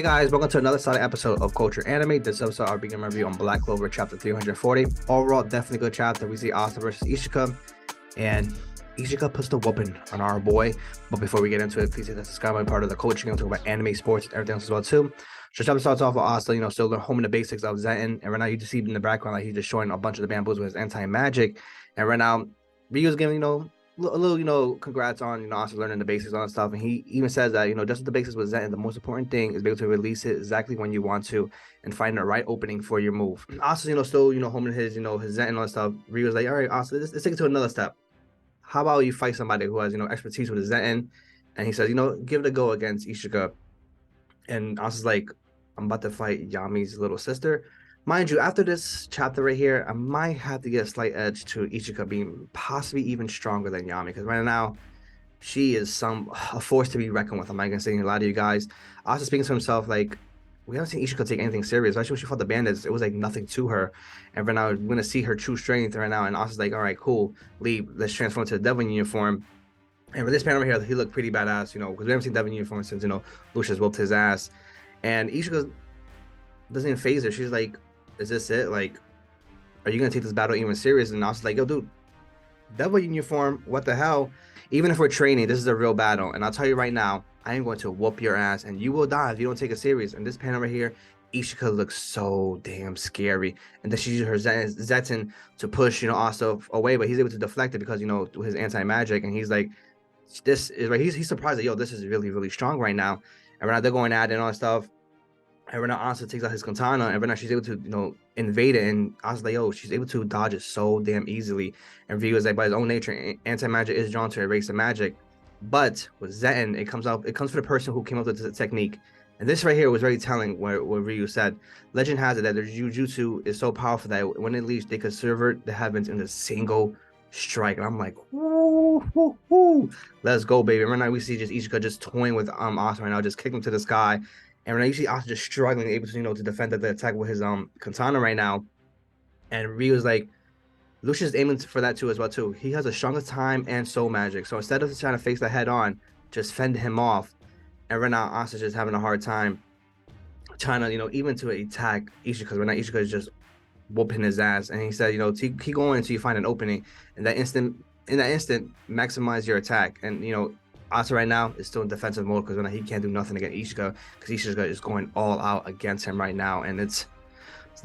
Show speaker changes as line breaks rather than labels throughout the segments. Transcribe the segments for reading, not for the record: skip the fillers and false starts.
Hey guys, welcome to another solid episode of Culture Anime. This episode I'll begin my review on Black Clover Chapter 340. Overall, definitely good chapter. We see Asta versus Ichika, and Ichika puts the whooping on our boy. But before we get into it, please hit the subscribe button, part of the culture. We're talk about anime, sports, and everything else as well too. So chapter starts off with Asta, still home in the basics of Zetten, and right now you just see in the background like he's just showing a bunch of the bamboos with his anti-magic, and right now Ryu's giving a little congrats on Asta learning the basics on stuff, and he even says that just with the basics with Zetten, the most important thing is be able to release it exactly when you want to and find the right opening for your move. Asta's still home in his his Zetten and all that stuff. Ryu's like, all right, Asta, let's take it to another step. How about you fight somebody who has expertise with his Zetten? And he says, give it a go against Ichika. And Asta's like, I'm about to fight Yami's little sister. Mind you, after this chapter right here, I might have to get a slight edge to Ichika being possibly even stronger than Yami, because right now she is a force to be reckoned with. I'm not gonna say a lot of you guys. Asta speaking to himself like, we haven't seen Ichika take anything serious. Especially when she fought the bandits, it was like nothing to her. And right now we're gonna see her true strength right now. And Asta's like, all right, cool, leave. Let's transform to the devil uniform. And for this panel right here, he looked pretty badass, because we haven't seen devil uniform since Lucius whooped his ass. And Ichika doesn't even phase her. She's like, is this it? Like, are you gonna take this battle even serious? And Asta's like, yo, dude, devil uniform, what the hell? Even if we're training, this is a real battle. And I'll tell you right now, I am going to whoop your ass and you will die if you don't take it serious. And this panel right here, Ichika looks so damn scary. And then she uses her Zetten to push, Asta away, but he's able to deflect it because, his anti-magic. And he's like, this is right. He's surprised that, yo, this is really, really strong right now. And right now they're going at it and all that stuff. And right now Asta takes out his katana, and right now she's able to, invade it. And Asta's like, yo, she's able to dodge it so damn easily. And Ryu is like, by his own nature, anti-magic is drawn to erase the magic. But with Zetten, it comes for the person who came up with the technique. And this right here was very telling what Ryu said. Legend has it that their jujutsu is so powerful that when it leaves, they could subvert the heavens in a single strike. And I'm like, woo, woo, woo. Let's go, baby. And right now we see just Ichika just toying with Asta right now, just kicking him to the sky. And right now you see Asta just struggling, able to, to defend the attack with his katana right now. And Ryu's like, Lucius is aiming for that too as well too. He has a stronger time and soul magic. So instead of trying to face that head on, just fend him off. And right now Asta's just having a hard time trying to, even to attack Ichika, because right now Ichika is just whooping his ass. And he said, keep going until you find an opening. In that instant, maximize your attack. And Asta right now is still in defensive mode because he can't do nothing against Ichika, because Ichika is going all out against him right now, and it's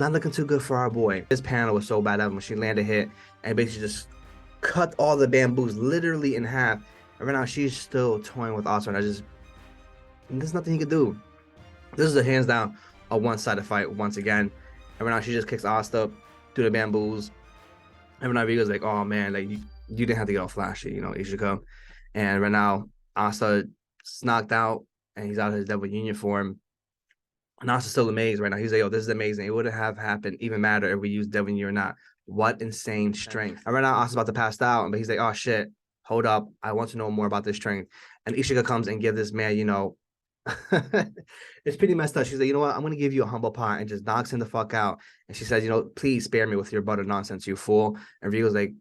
not looking too good for our boy. This panel was so bad when she landed a hit and basically just cut all the bamboos literally in half. And right now she's still toying with Asta, and there's nothing he could do. This is a hands down a one-sided fight once again. And right now she just kicks Asta through the bamboos. And right now Ryu's like, oh man, like you didn't have to get all flashy, Ichika. And right now Asta is knocked out and he's out of his devil uniform. And Asta's still amazed right now. He's like, yo, this is amazing. It wouldn't have happened, even matter if we used devil union or not. What insane strength. And right now Asta's about to pass out, but he's like, oh shit, hold up. I want to know more about this strength. And Ichika comes and gives this man, it's pretty messed up. She's like, you know what? I'm going to give you a humble pie, and just knocks him the fuck out. And she says, please spare me with your butter nonsense, you fool. And Ryu's like,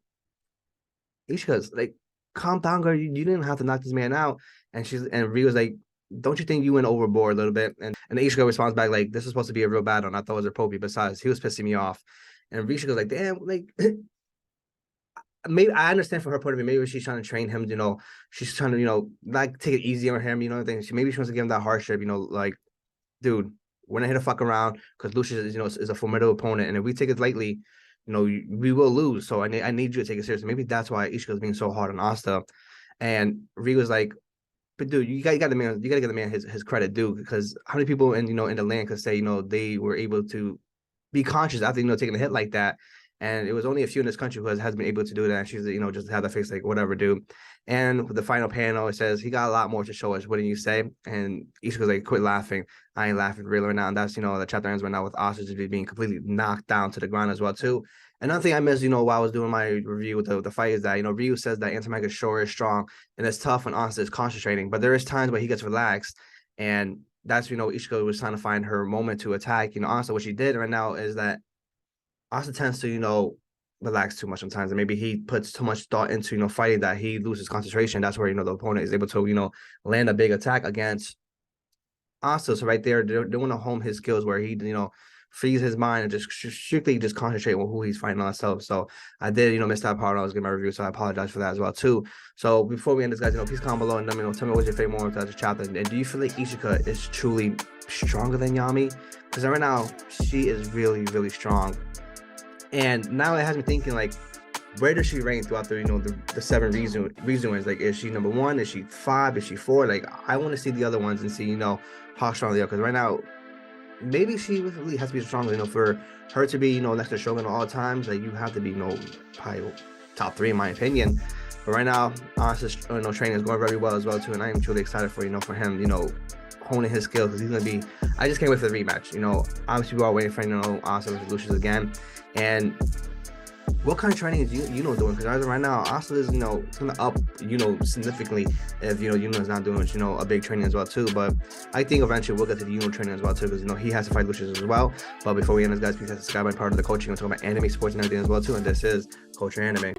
Ichika's like, calm down, girl. You didn't have to knock this man out. And Ryu's like, don't you think you went overboard a little bit? And Ichika responds back like, this is supposed to be a real battle, and I thought it was appropriate. Besides, he was pissing me off. And Ichika's like, damn, like, maybe I understand from her point of view. Maybe she's trying to train him. She's trying to, like, take it easy on him. Maybe she wants to give him that hardship. Like, dude, we're not here to fuck around, because Lucius is a formidable opponent, and if we take it lightly, we will lose. So I need you to take it seriously. Maybe that's why Ichika's being so hard on Asta. And Ryu's like, but dude, you got the man. You got to give the man his credit due, because how many people in in the land could say they were able to be conscious after taking a hit like that. And it was only a few in this country who has been able to do that. And she's just have that face like, whatever, dude. And with the final panel, it says he got a lot more to show us. What do you say? And Ichika's like, quit laughing. I ain't laughing really right now. And that's the chapter ends right now with Asta just being completely knocked down to the ground as well too. Another thing I missed, while I was doing my review with the fight, is that Ryu says that anti-magic sure is strong and it's tough when Asta is concentrating, but there is times where he gets relaxed, and that's Ichika was trying to find her moment to attack Asta. What she did right now is that Asta tends to relax too much sometimes, and maybe he puts too much thought into fighting that he loses concentration. That's where the opponent is able to land a big attack against Asta. So right there, they want to hone his skills where he, frees his mind and just strictly just concentrate on who he's fighting on himself. So I did, miss that part when I was giving my review. So I apologize for that as well too. So before we end this, guys, please comment below and let me know. Tell me what's your favorite moment of the chapter. And do you feel like Ichika is truly stronger than Yami? Because right now she is really, really strong. And now it has me thinking, like, where does she rank throughout the 7 reasons? Like, is she number 1? Is she 5? Is she 4? Like, I want to see the other ones and see, how strong they are. Because right now, maybe she really has to be strong. For her to be, next to Shogun at all times, like, you have to be, probably top 3 in my opinion. But right now, Asta's training is going very well as well too, and I am truly excited for for him, honing his skills, because he's gonna be. I just can't wait for the rematch. Obviously we are waiting for Asta versus Lucius again, and what kind of training is doing? Because right now, Asta is gonna up significantly if is not doing a big training as well too. But I think eventually we'll get to the training as well too, because he has to fight Lucius as well. But before we end this, guys, please subscribe. I'm part of the coaching. I'm talking about anime, sports, and everything as well too. And this is Culture Anime.